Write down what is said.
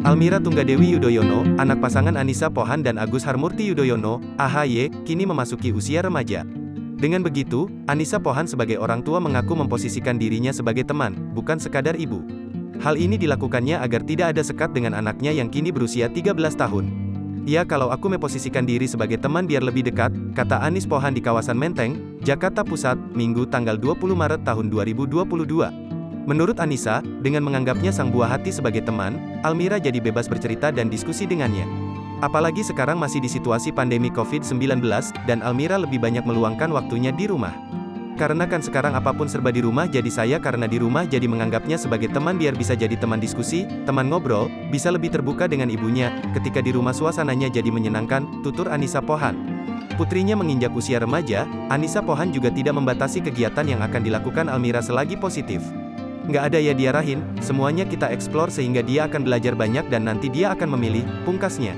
Almira Tunggadewi Yudhoyono, anak pasangan Anissa Pohan dan Agus Harmurti Yudhoyono, AHY, kini memasuki usia remaja. Dengan begitu, Anissa Pohan sebagai orang tua mengaku memposisikan dirinya sebagai teman, bukan sekadar ibu. Hal ini dilakukannya agar tidak ada sekat dengan anaknya yang kini berusia 13 tahun. "Ya, kalau aku memposisikan diri sebagai teman biar lebih dekat," kata Anis Pohan di kawasan Menteng, Jakarta Pusat, Minggu tanggal 20 Maret tahun 2022. Menurut Anissa, dengan menganggapnya sang buah hati sebagai teman, Almira jadi bebas bercerita dan diskusi dengannya. Apalagi sekarang masih di situasi pandemi COVID-19, dan Almira lebih banyak meluangkan waktunya di rumah. "Karena kan sekarang apapun serba di rumah, jadi saya karena di rumah jadi menganggapnya sebagai teman biar bisa jadi teman diskusi, teman ngobrol, bisa lebih terbuka dengan ibunya, ketika di rumah suasananya jadi menyenangkan," tutur Anissa Pohan. Putrinya menginjak usia remaja, Anissa Pohan juga tidak membatasi kegiatan yang akan dilakukan Almira selagi positif. "Nggak ada ya diarahin, semuanya kita eksplor sehingga dia akan belajar banyak dan nanti dia akan memilih," pungkasnya.